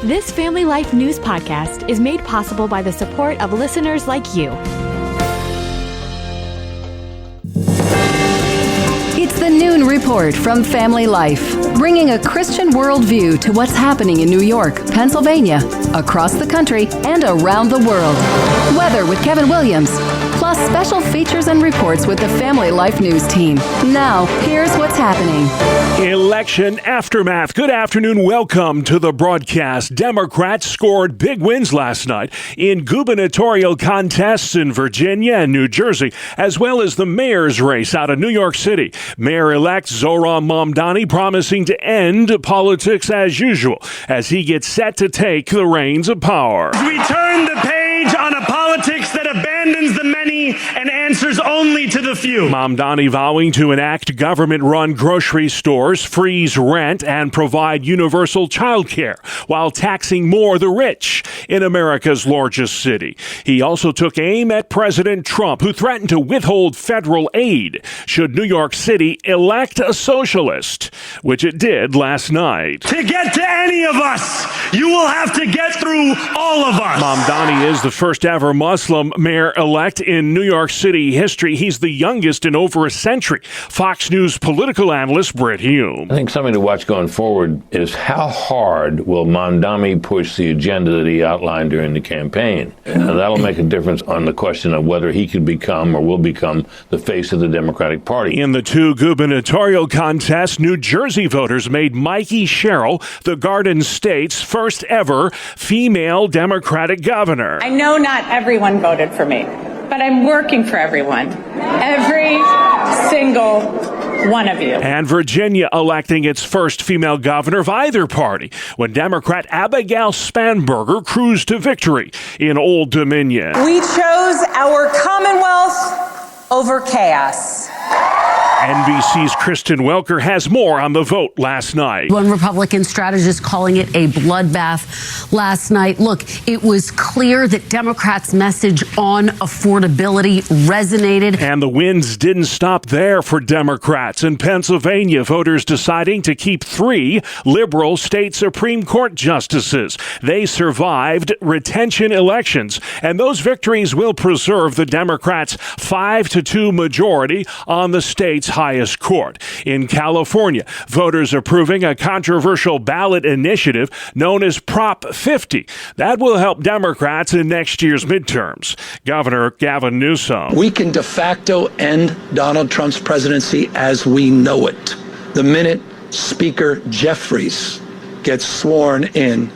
This Family Life News podcast is made possible by the support of listeners like you. It's the Noon Report from Family Life, bringing a Christian worldview to what's happening in New York, Pennsylvania, across the country, and around the world. Weather with Kevin Williams, plus special features and reports with the Family Life News team. Now, here's what's happening. Election aftermath. Good afternoon. Welcome to the broadcast. Democrats scored big wins last night in gubernatorial contests in Virginia and New Jersey, as well as the mayor's race out of New York City. Mayor-elect Zohran Mamdani promising to end politics as usual as he gets set to take the reins of power. We turn the page on a politics that abandons the many and answers only to the few. Mamdani vowing to enact government-run grocery stores, freeze rent, and provide universal child care while taxing more the rich in America's largest city. He also took aim at President Trump, who threatened to withhold federal aid should New York City elect a socialist, which it did last night. To get to any of us, you will have to get through all of us. Mamdani is the first ever Muslim mayor-elect in New York City history. He's the youngest in over a century. Fox News political analyst Brit Hume. I think something to watch going forward is how hard will Mamdani push the agenda that he outlined during the campaign. And that'll make a difference on the question of whether he can become or will become the face of the Democratic Party. In the two gubernatorial contests, New Jersey voters made Mikey Sherrill the Garden State's first ever female Democratic governor. I know not everyone voted for me, but I'm working for everyone. Every single one of you. And Virginia electing its first female governor of either party when Democrat Abigail Spanberger cruised to victory in Old Dominion. We chose our Commonwealth over chaos. NBC's Kristen Welker has more on the vote last night. One Republican strategist calling it a bloodbath last night. Look, it was clear that Democrats' message on affordability resonated. And the wins didn't stop there for Democrats. In Pennsylvania, voters deciding to keep 3 liberal state Supreme Court justices. They survived retention elections, and those victories will preserve the Democrats' 5-2 majority on the state's highest court. In California, voters approving a controversial ballot initiative known as Prop 50. That will help Democrats in next year's midterms. Governor Gavin Newsom. We can de facto end Donald Trump's presidency as we know it the minute Speaker Jeffries gets sworn in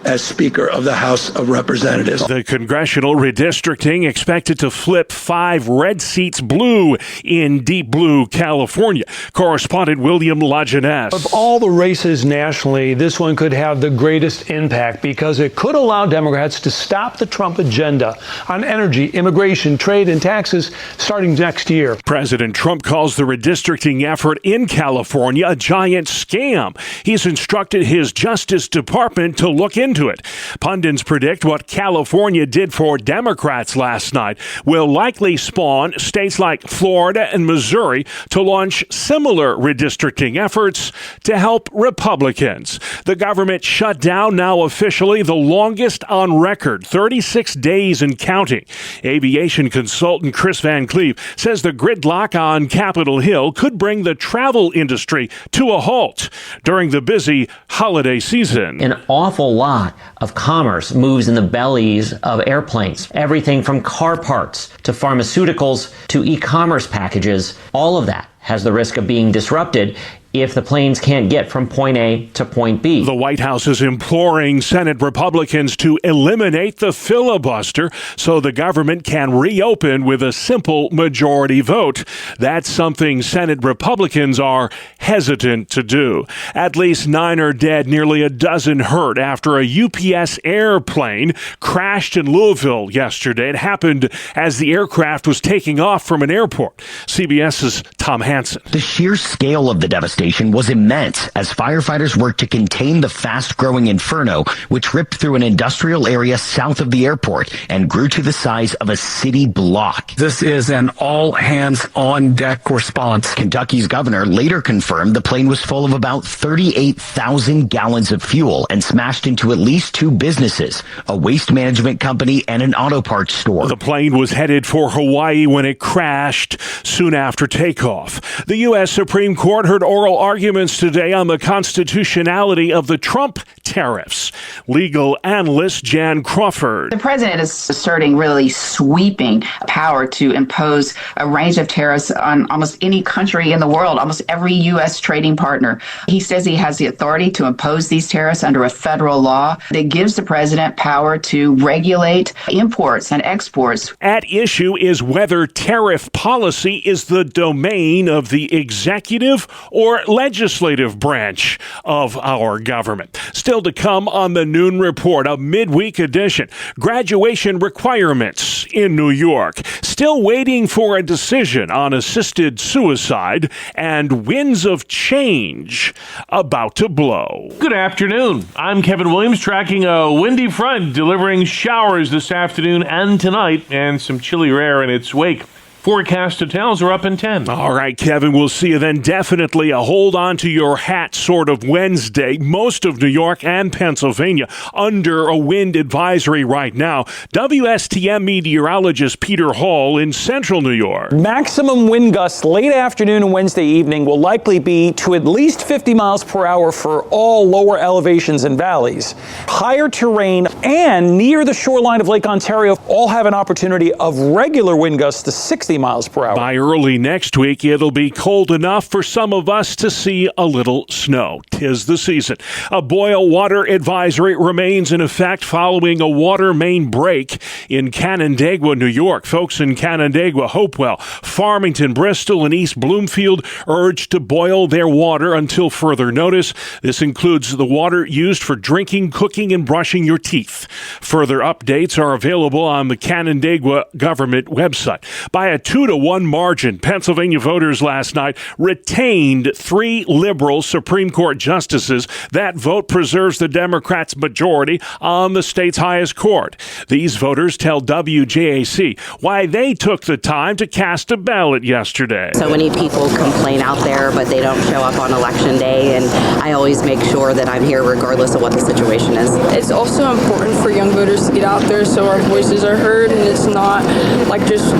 as Speaker of the House of Representatives. The congressional redistricting expected to flip 5 red seats blue in deep blue California. Correspondent William LaJeunesse. Of all the races nationally, this one could have the greatest impact because it could allow Democrats to stop the Trump agenda on energy, immigration, trade, and taxes starting next year. President Trump calls the redistricting effort in California a giant scam. He's instructed his Justice Department to look into it. Pundits predict what California did for Democrats last night will likely spawn states like Florida and Missouri to launch similar redistricting efforts to help Republicans. The government shut down now officially the longest on record, 36 days and counting. Aviation consultant Chris Van Cleve says the gridlock on Capitol Hill could bring the travel industry to a halt during the busy holiday season. An awful lot of commerce moves in the bellies of airplanes. Everything from car parts to pharmaceuticals to e-commerce packages, all of that has the risk of being disrupted if the planes can't get from point A to point B. The White House is imploring Senate Republicans to eliminate the filibuster so the government can reopen with a simple majority vote. That's something Senate Republicans are hesitant to do. At least 9 are dead, nearly a dozen hurt after a UPS airplane crashed in Louisville yesterday. It happened as the aircraft was taking off from an airport. CBS's Tom Hansen. The sheer scale of the devastation devastation was immense as firefighters worked to contain the fast-growing inferno, which ripped through an industrial area south of the airport and grew to the size of a city block. This is an all-hands-on-deck response. Kentucky's governor later confirmed the plane was full of about 38,000 gallons of fuel and smashed into at least two businesses, a waste management company and an auto parts store. The plane was headed for Hawaii when it crashed soon after takeoff. The U.S. Supreme Court heard oral arguments today on the constitutionality of the Trump tariffs. Legal analyst Jan Crawford. The president is asserting really sweeping power to impose a range of tariffs on almost any country in the world, almost every U.S. trading partner. He says he has the authority to impose these tariffs under a federal law that gives the president power to regulate imports and exports. At issue is whether tariff policy is the domain of the executive or legislative branch of our government. Still to come on the Noon Report, a midweek edition. Graduation requirements in New York. Still waiting for a decision on assisted suicide, and winds of change about to blow. Good afternoon. I'm Kevin Williams, tracking a windy front delivering showers this afternoon and tonight, and some chillier air in its wake. Forecast hotels are up in 10. All right, Kevin, we'll see you then. Definitely a hold on to your hat sort of Wednesday. Most of New York and Pennsylvania under a wind advisory right now. WSTM meteorologist Peter Hall in central New York. Maximum wind gusts late afternoon and Wednesday evening will likely be to at least 50 miles per hour for all lower elevations and valleys. Higher terrain and near the shoreline of Lake Ontario all have an opportunity of regular wind gusts to 60 miles per hour. By early next week, it'll be cold enough for some of us to see a little snow. 'Tis the season. A boil water advisory remains in effect following a water main break in Canandaigua, New York. Folks in Canandaigua, Hopewell, Farmington, Bristol, and East Bloomfield urged to boil their water until further notice. This includes the water used for drinking, cooking, and brushing your teeth. Further updates are available on the Canandaigua government website. By a 2-1 margin, Pennsylvania voters last night retained 3 liberal Supreme Court justices. That vote preserves the Democrats' majority on the state's highest court. These voters tell WJAC why they took the time to cast a ballot yesterday. So many people complain out there, but they don't show up on election day, and I always make sure that I'm here regardless of what the situation is. It's also important for young voters to get out there so our voices are heard, and it's not like just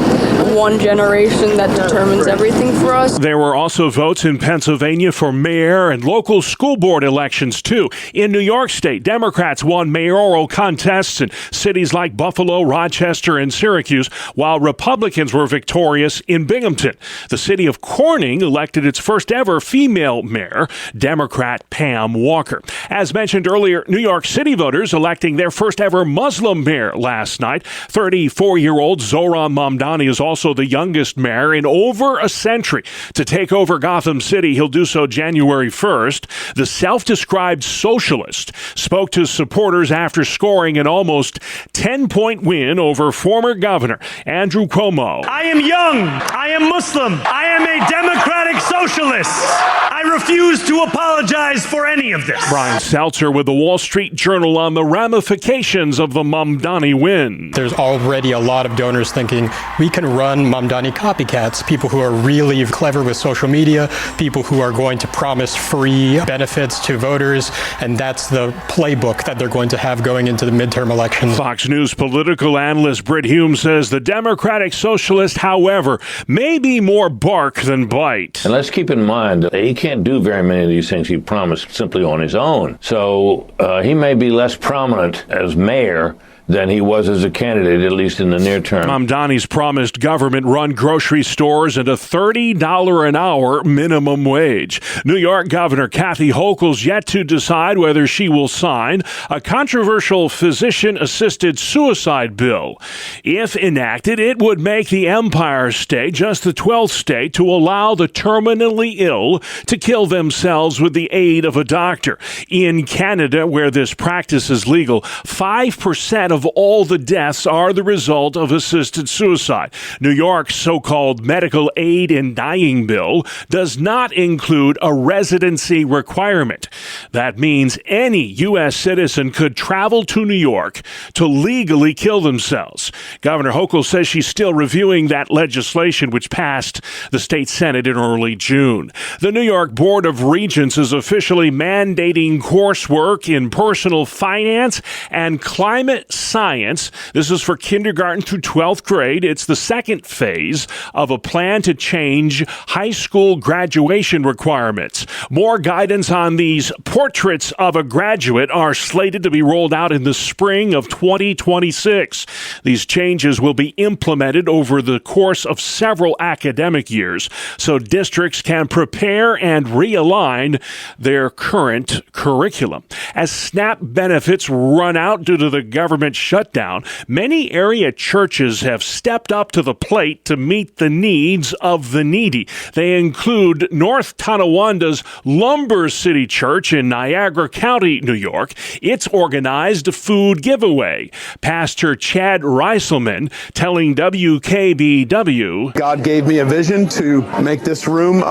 one generation that determines everything for us. There were also votes in Pennsylvania for mayor and local school board elections, too. In New York State, Democrats won mayoral contests in cities like Buffalo, Rochester, and Syracuse, while Republicans were victorious in Binghamton. The city of Corning elected its first ever female mayor, Democrat Pam Walker. As mentioned earlier, New York City voters electing their first ever Muslim mayor last night. 34-year-old Zohran Mamdani is also the youngest mayor in over a century to take over Gotham City. He'll do so January 1st. The self-described socialist spoke to supporters after scoring an almost 10-point win over former governor Andrew Cuomo. I am young. I am Muslim. I am a democratic socialist. I refuse to apologize for any of this. Brian Seltzer with the Wall Street Journal on the ramifications of the Mamdani win. There's already a lot of donors thinking we can run Mamdani copycats, people who are really clever with social media, people who are going to promise free benefits to voters, and that's the playbook that they're going to have going into the midterm elections. Fox News political analyst Britt Hume says the Democratic Socialist, however, may be more bark than bite. And let's keep in mind that he can't do very many of these things he promised simply on his own. So he may be less prominent as mayor than he was as a candidate, at least in the near term. Mamdani's promised government-run grocery stores and a $30 an hour minimum wage. New York Governor Kathy Hochul's yet to decide whether she will sign a controversial physician-assisted suicide bill. If enacted, it would make the Empire State just the 12th state to allow the terminally ill to kill themselves with the aid of a doctor. In Canada, where this practice is legal, 5% of of all the deaths are the result of assisted suicide. New York's so-called medical aid in dying bill does not include a residency requirement. That means any U.S. citizen could travel to New York to legally kill themselves. Governor Hochul says she's still reviewing that legislation, which passed the state Senate in early June. The New York Board of Regents is officially mandating coursework in personal finance and climate science. This is for kindergarten through 12th grade. It's the second phase of a plan to change high school graduation requirements. More guidance on these portraits of a graduate are slated to be rolled out in the spring of 2026. These changes will be implemented over the course of several academic years so districts can prepare and realign their current curriculum. As SNAP benefits run out due to the government shutdown, many area churches have stepped up to the plate to meet the needs of the needy. They include North Tonowanda's Lumber City Church in Niagara County, New York. It's organized a food giveaway. Pastor Chad Reiselman telling WKBW, God gave me a vision to make this room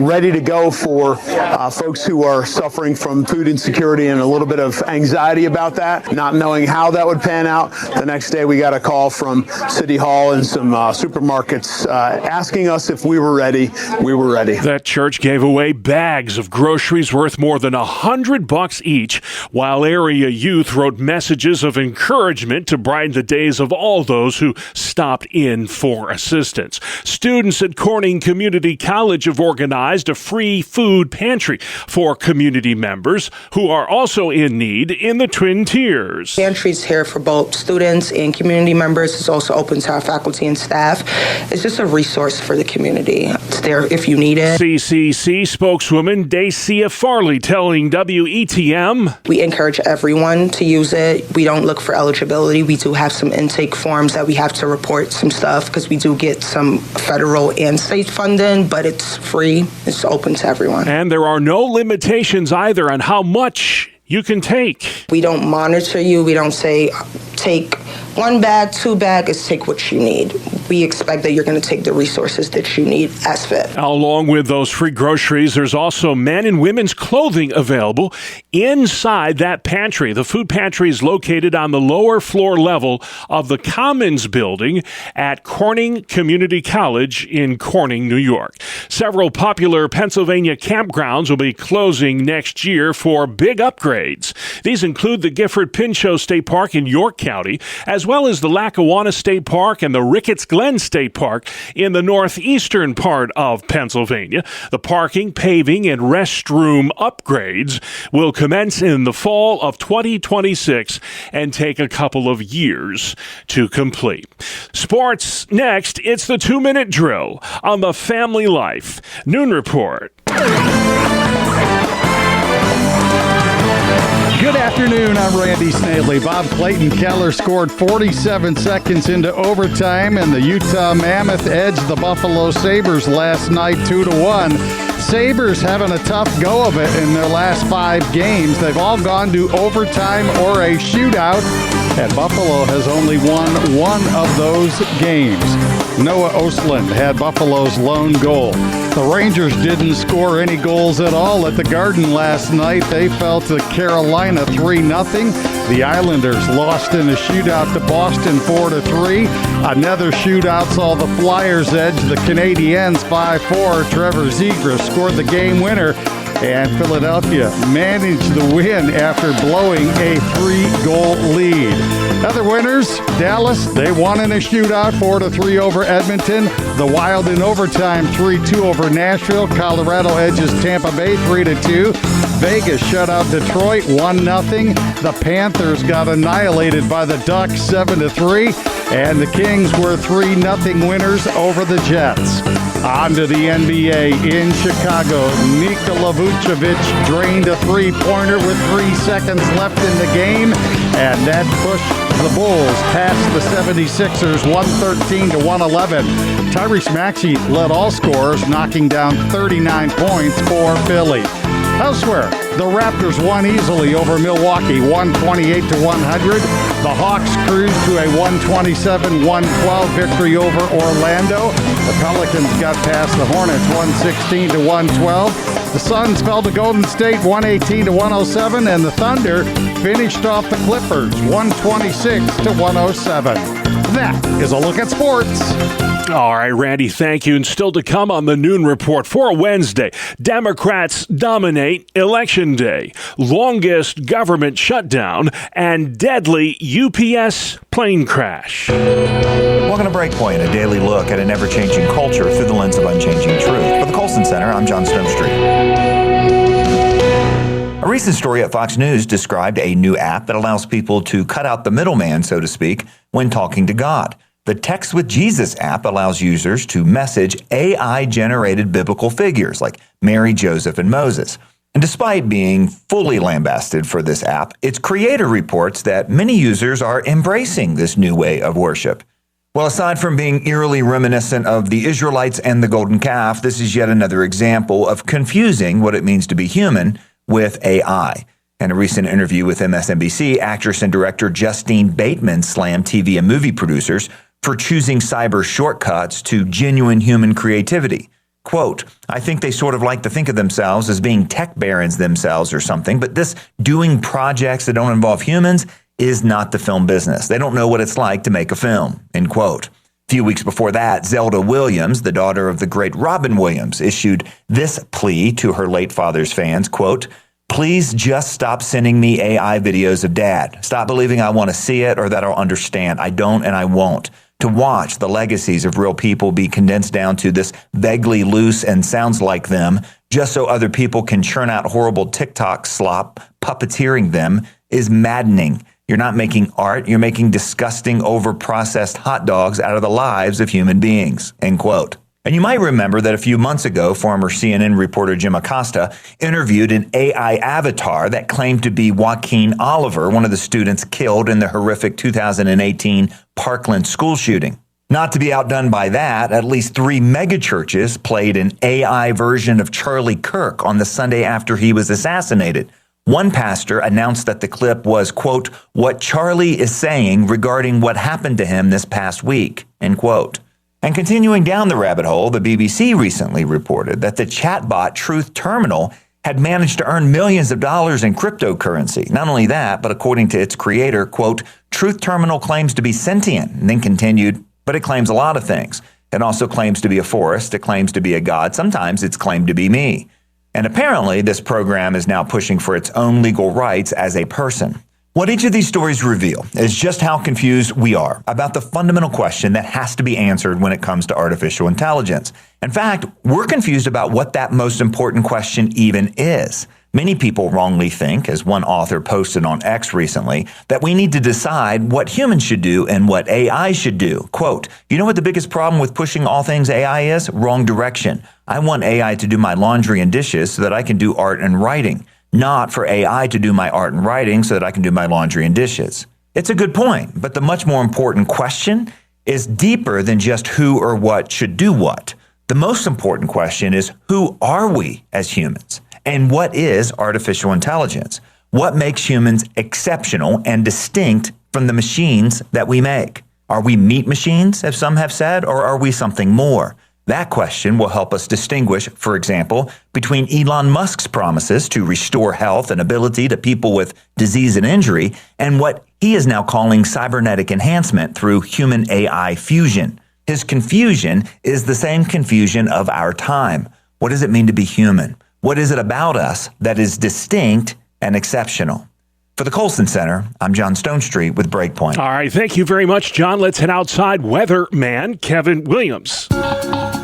ready to go for folks who are suffering from food insecurity and a little bit of anxiety about that, not knowing how that would pan out. The next day we got a call from City Hall and some supermarkets asking us if we were ready. We were ready. That church gave away bags of groceries worth more than $100 each, while area youth wrote messages of encouragement to brighten the days of all those who stopped in for assistance. Students at Corning Community College have organized a free food pantry for community members who are also in need in the Twin Tiers. Pantry's here for both students and community members. It's also open to our faculty and staff. It's just a resource for the community. It's there if you need it. CCC spokeswoman Dacia Farley telling WETM, we encourage everyone to use it. We don't look for eligibility. We do have some intake forms that we have to report some stuff because we do get some federal and state funding, but it's free. It's open to everyone. And there are no limitations either on how much you can take. We don't monitor you. We don't say take 1 bag, 2 bags, take what you need. We expect that you're going to take the resources that you need as fit. Along with those free groceries, there's also men and women's clothing available inside that pantry. The food pantry is located on the lower floor level of the Commons building at Corning Community College in Corning, New York. Several popular Pennsylvania campgrounds will be closing next year for big upgrades. These include the Gifford Pinchot State Park in York County, as well as the Lackawanna State Park and the Ricketts Glen State Park in the northeastern part of Pennsylvania. The parking, paving, and restroom upgrades will commence in the fall of 2026 and take a couple of years to complete. Sports next. It's the 2-minute drill on the Family Life Noon Report. Good afternoon, I'm Randy Snavely. Bob Clayton Keller scored 47 seconds into overtime, and the Utah Mammoth edged the Buffalo Sabres last night 2-1. Sabres having a tough go of it in their last 5 games. They've all gone to overtime or a shootout, and Buffalo has only won 1 of those games. Noah Ostlund had Buffalo's lone goal. The Rangers didn't score any goals at all at the Garden last night. They fell to Carolina 3-0. The Islanders lost in a shootout to Boston 4-3. Another shootout saw the Flyers edge the Canadiens 5-4. Trevor Zegras scored the game winner, and Philadelphia managed the win after blowing a 3-goal lead. Other winners, Dallas, they won in a shootout 4-3 over Edmonton. The Wild in overtime 3-2 over Nashville. Colorado edges Tampa Bay 3-2. Vegas shut out Detroit 1-0. The Panthers got annihilated by the Ducks 7-3. And the Kings were 3-0 winners over the Jets. On to the NBA in Chicago. Nikola Vucevic drained a three-pointer with 3 seconds left in the game, and that pushed the Bulls past the 76ers 113-111. Tyrese Maxey led all scorers, knocking down 39 points for Philly. Elsewhere, The Raptors won easily over Milwaukee, 128-100. The Hawks cruised to a 127-112 victory over Orlando. The Pelicans got past the Hornets, 116-112. The Suns fell to Golden State, 118-107, and the Thunder finished off the Clippers, 126-107. That is a look at sports. All right, Randy, thank you. And still to come on the Noon Report for Wednesday, Democrats dominate Election Day, longest government shutdown, and deadly UPS plane crash. Welcome to Breakpoint, a daily look at an ever-changing culture through the lens of unchanging truth. For the Colson Center, I'm John Stonestreet. A recent story at Fox News described a new app that allows people to cut out the middleman, so to speak, when talking to God. The Text with Jesus app allows users to message AI-generated biblical figures like Mary, Joseph, and Moses. And despite being fully lambasted for this app, its creator reports that many users are embracing this new way of worship. Well, aside from being eerily reminiscent of the Israelites and the golden calf, this is yet another example of confusing what it means to be human with AI. In a recent interview with MSNBC, actress and director Justine Bateman slammed TV and movie producers for choosing cyber shortcuts to genuine human creativity. Quote, I think they sort of like to think of themselves as being tech barons themselves or something, but this doing projects that don't involve humans is not the film business. They don't know what it's like to make a film, end quote. A few weeks before that, Zelda Williams, the daughter of the great Robin Williams, issued this plea to her late father's fans, quote, please just stop sending me AI videos of Dad. Stop believing I want to see it or that I'll understand. I don't and I won't. To watch the legacies of real people be condensed down to this vaguely loose and sounds like them, just so other people can churn out horrible TikTok slop, puppeteering them, is maddening. You're not making art, you're making disgusting, over-processed hot dogs out of the lives of human beings, end quote. And you might remember that a few months ago, former CNN reporter Jim Acosta interviewed an AI avatar that claimed to be Joaquin Oliver, one of the students killed in the horrific 2018 Parkland school shooting. Not to be outdone by that, at least 3 megachurches played an AI version of Charlie Kirk on the Sunday after he was assassinated. One pastor announced that the clip was, quote, what Charlie is saying regarding what happened to him this past week, end quote. And continuing down the rabbit hole, the BBC recently reported that the chatbot Truth Terminal had managed to earn millions of dollars in cryptocurrency. Not only that, but according to its creator, quote, Truth Terminal claims to be sentient, and then continued, but it claims a lot of things. It also claims to be a forest. It claims to be a god. Sometimes it's claimed to be me. And apparently this program is now pushing for its own legal rights as a person. What each of these stories reveal is just how confused we are about the fundamental question that has to be answered when it comes to artificial intelligence. In fact, we're confused about what that most important question even is. Many people wrongly think, as one author posted on X recently, that we need to decide what humans should do and what AI should do. Quote, you know what the biggest problem with pushing all things AI is? Wrong direction. I want AI to do my laundry and dishes so that I can do art and writing. Not for AI to do my art and writing so that I can do my laundry and dishes. It's a good point, but the much more important question is deeper than just who or what should do what. The most important question is, who are we as humans? And what is artificial intelligence? What makes humans exceptional and distinct from the machines that we make? Are we meat machines, as some have said, or are we something more? That question will help us distinguish, for example, between Elon Musk's promises to restore health and ability to people with disease and injury and what he is now calling cybernetic enhancement through human AI fusion. His confusion is the same confusion of our time. What does it mean to be human? What is it about us that is distinct and exceptional? For the Colson Center, I'm John Stonestreet with Breakpoint. All right, thank you very much, John. Let's head outside. Weatherman Kevin Williams.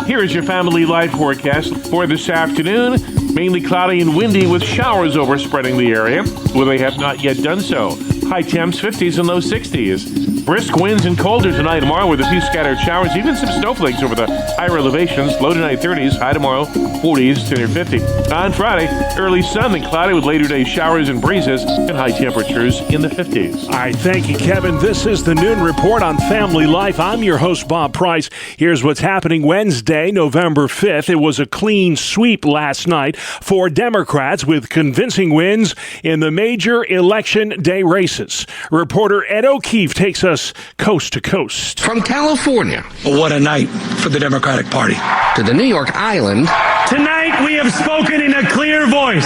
Here is your family light forecast for this afternoon. Mainly cloudy and windy with showers overspreading the area where they have not yet done so. High temps 50s and low 60s. Brisk winds and colder tonight, tomorrow with a few scattered showers, even some snowflakes over the higher elevations. Low tonight 30s, high tomorrow 40s to near 50. On Friday, early sun and cloudy with later day showers and breezes and high temperatures in the 50s. All right, thank you, Kevin. This is the Noon Report on Family Life. I'm your host, Bob Price. Here's what's happening Wednesday, November 5th. It was a clean sweep last night for Democrats with convincing wins in the major election day races. Reporter Ed O'Keefe takes us coast to coast. From California. What a night for the Democratic Party. To the New York Island. Tonight we have spoken in a clear voice.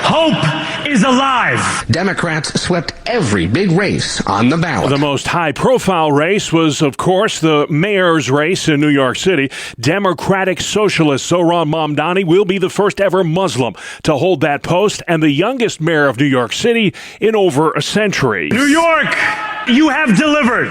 Hope is alive. Democrats swept every big race on the ballot. The most high-profile race was, of course, the mayor's race in New York City. Democratic Socialist Zohran Mamdani will be the first ever Muslim to hold that post and the youngest mayor of New York City in over a century. New York, you have delivered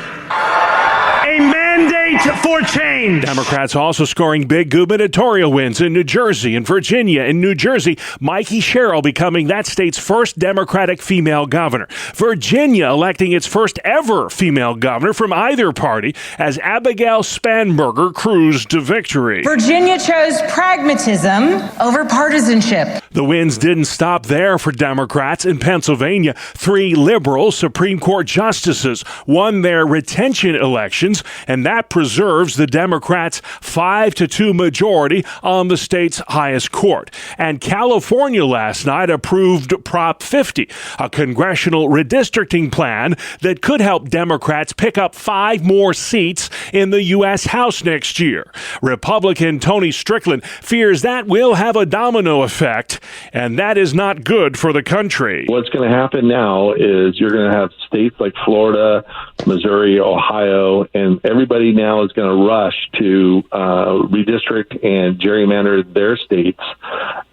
a mandate for change. Democrats also scoring big gubernatorial wins in New Jersey and Virginia. In New Jersey, Mikey Sherrill becoming that state's first Democratic female governor. Virginia electing its first ever female governor from either party as Abigail Spanberger cruised to victory. Virginia chose pragmatism over partisanship. The wins didn't stop there for Democrats. In Pennsylvania, 3 liberal Supreme Court justices won their retention elections, and that preserves the Democrats' 5-2 majority on the state's highest court. And California last night approved Prop 50, a congressional redistricting plan that could help Democrats pick up 5 more seats in the U.S. House next year. Republican Tony Strickland fears that will have a domino effect, and that is not good for the country. What's going to happen now is you're going to have states like Florida, Missouri, Ohio, and everybody now is going to rush to redistrict and gerrymander their states,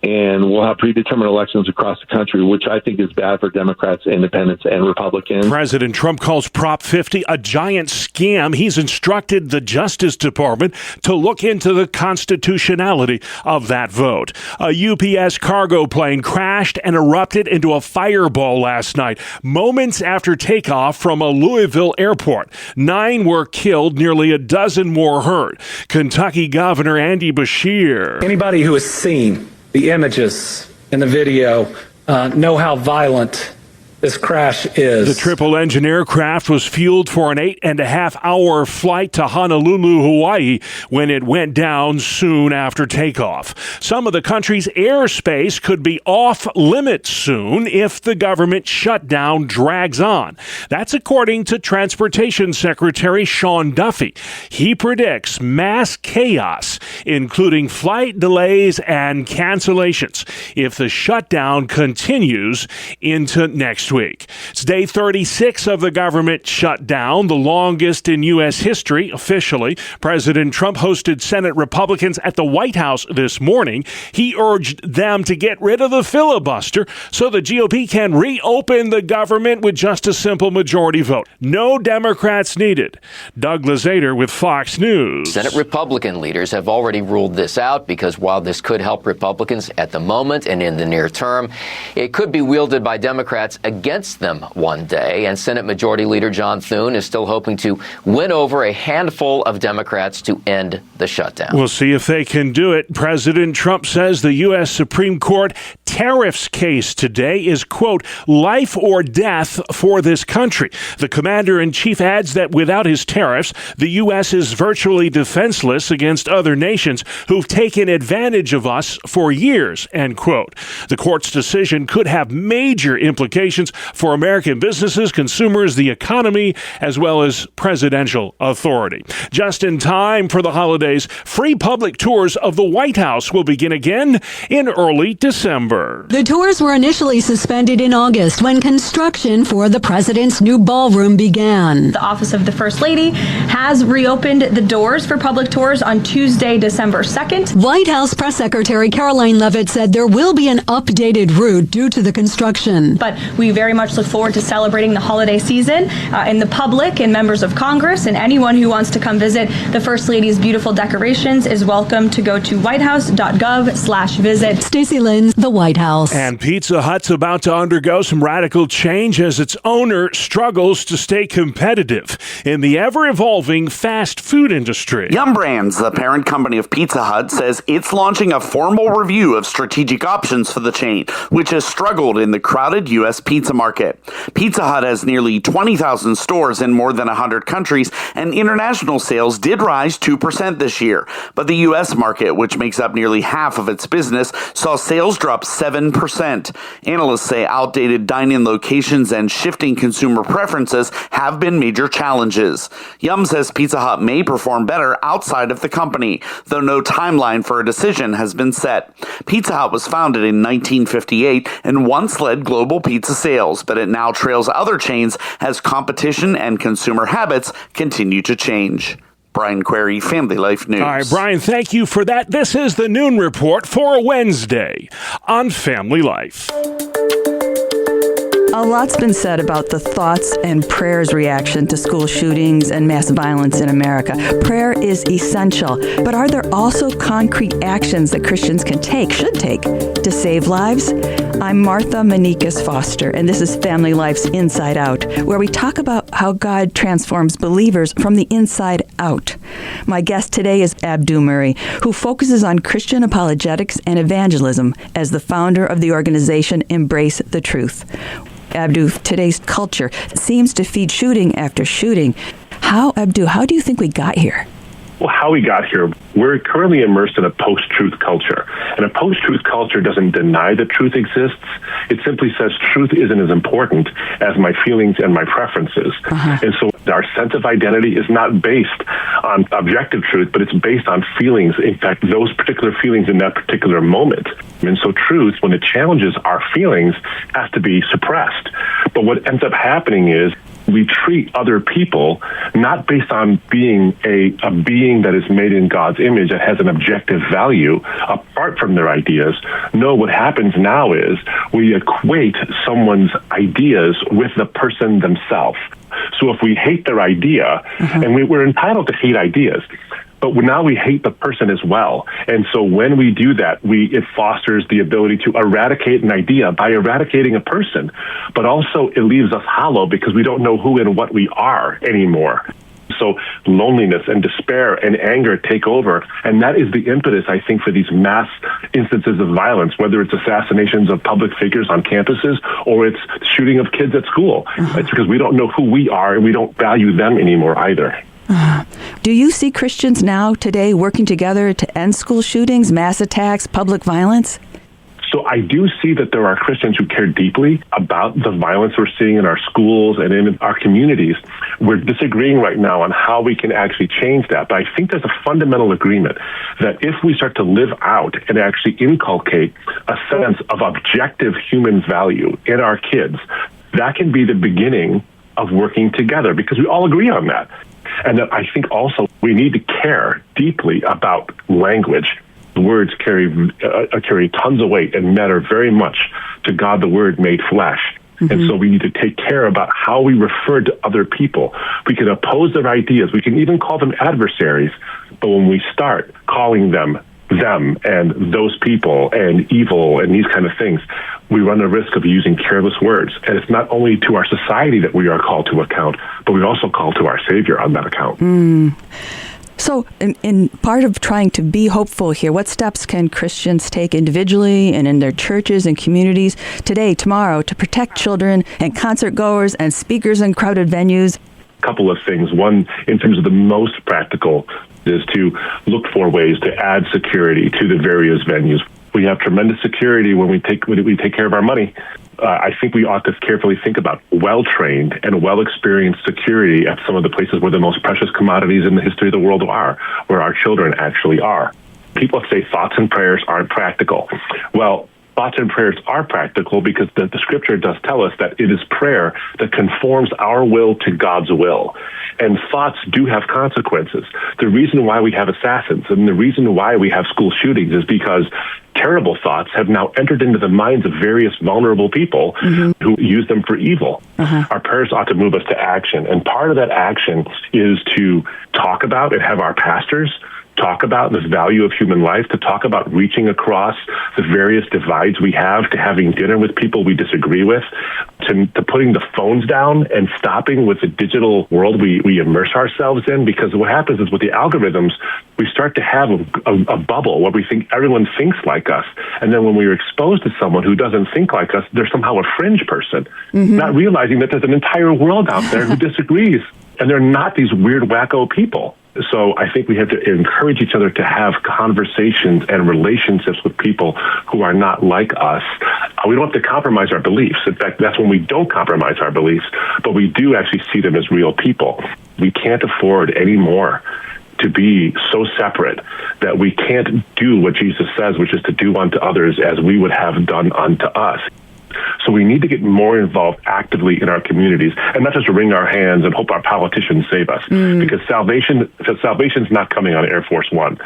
and we'll have predetermined elections across the country, which I think is bad for Democrats, independents, and Republicans. President Trump calls Prop 50 a giant scam. He's instructed the Justice Department to look into the constitutionality of that vote. A UPS cargo plane crashed and erupted into a fireball last night, moments after takeoff from a Louisville airport. 9 were killed, nearly a dozen more hurt. Kentucky Governor Andy Beshear. Anybody who has seen the images in the video know how violent this crash is. The triple-engine aircraft was fueled for an 8.5-hour flight to Honolulu, Hawaii, when it went down soon after takeoff. Some of the country's airspace could be off-limits soon if the government shutdown drags on. That's according to Transportation Secretary Sean Duffy. He predicts mass chaos, including flight delays and cancellations, if the shutdown continues into next week. It's day 36 of the government shutdown, the longest in U.S. history officially. President Trump hosted Senate Republicans at the White House this morning. He urged them to get rid of the filibuster so the GOP can reopen the government with just a simple majority vote. No Democrats needed. Doug Lazater with Fox News. Senate Republican leaders have already ruled this out because while this could help Republicans at the moment and in the near term, it could be wielded by Democrats against them one day, and Senate Majority Leader John Thune is still hoping to win over a handful of Democrats to end the shutdown. We'll see if they can do it. President Trump says the U.S. Supreme Court tariffs case today is, quote, life or death for this country. The commander-in-chief adds that without his tariffs, the U.S. is virtually defenseless against other nations who've taken advantage of us for years, end quote. The court's decision could have major implications for American businesses, consumers, the economy, as well as presidential authority. Just in time for the holidays, free public tours of the White House will begin again in early December. The tours were initially suspended in August when construction for the president's new ballroom began. The Office of the First Lady has reopened the doors for public tours on Tuesday, December 2nd. White House Press Secretary Caroline Leavitt said there will be an updated route due to the construction. But we very much look forward to celebrating the holiday season. And the public and members of Congress and anyone who wants to come visit the First Lady's beautiful decorations is welcome to go to whitehouse.gov/visit. Stacey Lynn, the White House. And Pizza Hut's about to undergo some radical change as its owner struggles to stay competitive in the ever-evolving fast food industry. Yum Brands, the parent company of Pizza Hut, says it's launching a formal review of strategic options for the chain, which has struggled in the crowded U.S. pizza market. Pizza Hut has nearly 20,000 stores in more than 100 countries, and international sales did rise 2% this year. But the U.S. market, which makes up nearly half of its business, saw sales drop 7%. Analysts say outdated dine-in locations and shifting consumer preferences have been major challenges. Yum says Pizza Hut may perform better outside of the company, though no timeline for a decision has been set. Pizza Hut was founded in 1958 and once led global pizza sales, but it now trails other chains as competition and consumer habits continue to change. Brian Query, Family Life News. All right, Brian, thank you for that. This is the Noon Report for Wednesday on Family Life. A lot's been said about the thoughts and prayers reaction to school shootings and mass violence in America. Prayer is essential, but are there also concrete actions that Christians can take, should take, to save lives? I'm Martha Manikas Foster, and this is Family Life's Inside Out, where we talk about how God transforms believers from the inside out. My guest today is Abdu Murray, who focuses on Christian apologetics and evangelism as the founder of the organization Embrace the Truth. Abdu, today's culture seems to feed shooting after shooting. How do you think we got here? Well, how we got here, we're currently immersed in a post-truth culture. And a post-truth culture doesn't deny that truth exists. It simply says truth isn't as important as my feelings and my preferences. And so our sense of identity is not based on objective truth, but it's based on feelings. In fact, those particular feelings in that particular moment. And so truth, when it challenges our feelings, has to be suppressed. But what ends up happening is we treat other people not based on being a being that is made in God's image that has an objective value apart from their ideas. No, what happens now is we equate someone's ideas with the person themselves. So if we hate their idea, and we're entitled to hate ideas, but now we hate the person as well. And so when we do that, it fosters the ability to eradicate an idea by eradicating a person. But also it leaves us hollow because we don't know who and what we are anymore. So loneliness and despair and anger take over. And that is the impetus, I think, for these mass instances of violence, whether it's assassinations of public figures on campuses or it's shooting of kids at school. It's because we don't know who we are and we don't value them anymore either. Do you see Christians now, today, working together to end school shootings, mass attacks, public violence? So I do see that there are Christians who care deeply about the violence we're seeing in our schools and in our communities. We're disagreeing right now on how we can actually change that. But I think there's a fundamental agreement that if we start to live out and actually inculcate a sense of objective human value in our kids, that can be the beginning of working together because we all agree on that. And that I think also we need to care deeply about language. Words carry tons of weight and matter very much to God, the Word made flesh. And so we need to take care about how we refer to other people. We can oppose their ideas. We can even call them adversaries. But when we start calling them and those people and evil and these kind of things, we run the risk of using careless words. And it's not only to our society that we are called to account, but we also call to our Savior on that account. So in part of trying to be hopeful here, what steps can Christians take individually and in their churches and communities today, tomorrow, to protect children and concert goers and speakers in crowded venues? A couple of things. One, in terms of the most practical, is to look for ways to add security to the various venues. We have tremendous security when we take care of our money. I think we ought to carefully think about well-trained and well-experienced security at some of the places where the most precious commodities in the history of the world are, where our children actually are. People say thoughts and prayers aren't practical. Well, thoughts and prayers are practical because the scripture does tell us that it is prayer that conforms our will to God's will. And thoughts do have consequences. The reason why we have assassins and the reason why we have school shootings is because terrible thoughts have now entered into the minds of various vulnerable people who use them for evil. Our prayers ought to move us to action. And part of that action is to talk about and have our pastors talk about this value of human life, to talk about reaching across the various divides we have, to having dinner with people we disagree with, to putting the phones down and stopping with the digital world we immerse ourselves in. Because what happens is with the algorithms, we start to have a bubble where we think everyone thinks like us. And then when we are exposed to someone who doesn't think like us, they're somehow a fringe person, not realizing that there's an entire world out there who disagrees. And they're not these weird, wacko people. So I think we have to encourage each other to have conversations and relationships with people who are not like us. We don't have to compromise our beliefs. In fact, that's when we don't compromise our beliefs, but we do actually see them as real people. We can't afford anymore to be so separate that we can't do what Jesus says, which is to do unto others as we would have done unto us. So we need to get more involved actively in our communities and not just wring our hands and hope our politicians save us, because salvation's not coming on Air Force One,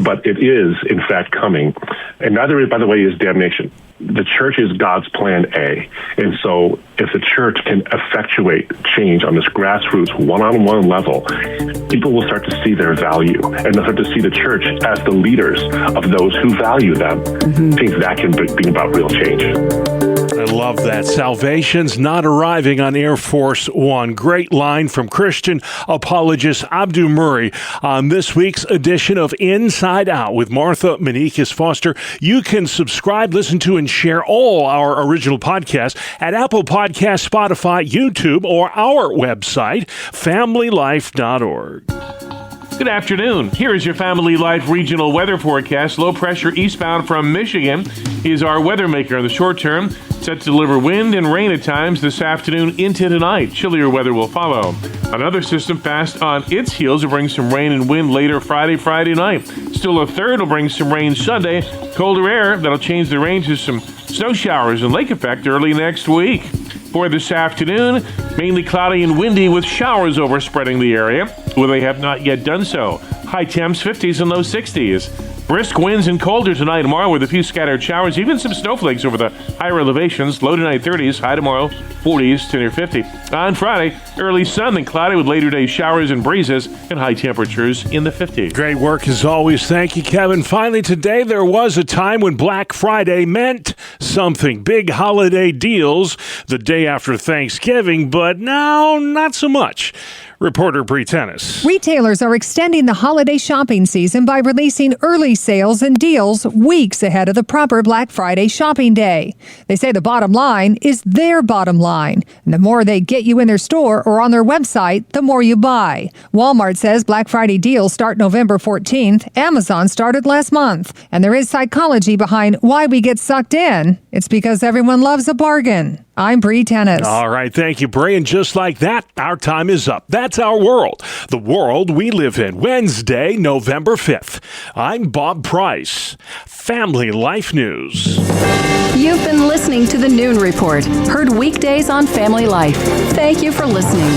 but it is in fact coming. And neither, by the way, is damnation. The church is God's plan A. And so if the church can effectuate change on this grassroots one-on-one level, people will start to see their value and they'll start to see the church as the leaders of those who value them. I think that can bring about real change. I love that. Salvation's not arriving on Air Force One. Great line from Christian apologist Abdu Murray on this week's edition of Inside Out with Martha Meneikis Foster. You can subscribe, listen to, and share all our original podcasts at Apple Podcasts, Spotify, YouTube, or our website, familylife.org. Good afternoon. Here is your Family Life regional weather forecast. Low pressure eastbound from Michigan is our weather maker in the short term. Set to deliver wind and rain at times this afternoon into tonight. Chillier weather will follow. Another system fast on its heels will bring some rain and wind later Friday night. Still a third will bring some rain Sunday. Colder air that'll change the range to some snow showers and lake effect early next week. For this afternoon, mainly cloudy and windy with showers overspreading the area, where they have not yet done so. High temps 50s and low 60s. Brisk winds and colder tonight and tomorrow with a few scattered showers, even some snowflakes over the higher elevations. Low tonight 30s, high tomorrow 40s to near 50. On Friday, early sun then cloudy with later day showers and breezes and high temperatures in the 50s. Great work as always. Thank you, Kevin. Finally, today there was a time when Black Friday meant something. Big holiday deals the day after Thanksgiving, but now not so much. Reporter Bree Tennis. Retailers are extending the holiday shopping season by releasing early sales and deals weeks ahead of the proper Black Friday shopping day. They say the bottom line is their bottom line. And the more they get you in their store or on their website, the more you buy. Walmart says Black Friday deals start November 14th. Amazon started last month. And there is psychology behind why we get sucked in. It's because everyone loves a bargain. I'm Bree Tennis. All right, thank you, Bree. And just like that, our time is up. That's our world, the world we live in. Wednesday, November 5th. I'm Bob Price. Family Life News. You've been listening to the Noon Report, heard weekdays on Family Life. Thank you for listening.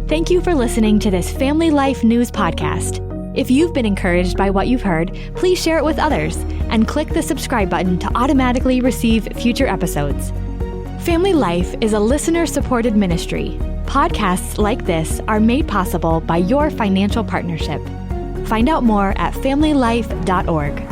Thank you for listening to this Family Life News podcast. If you've been encouraged by what you've heard, please share it with others and click the subscribe button to automatically receive future episodes. Family Life is a listener-supported ministry. Podcasts like this are made possible by your financial partnership. Find out more at familylife.org.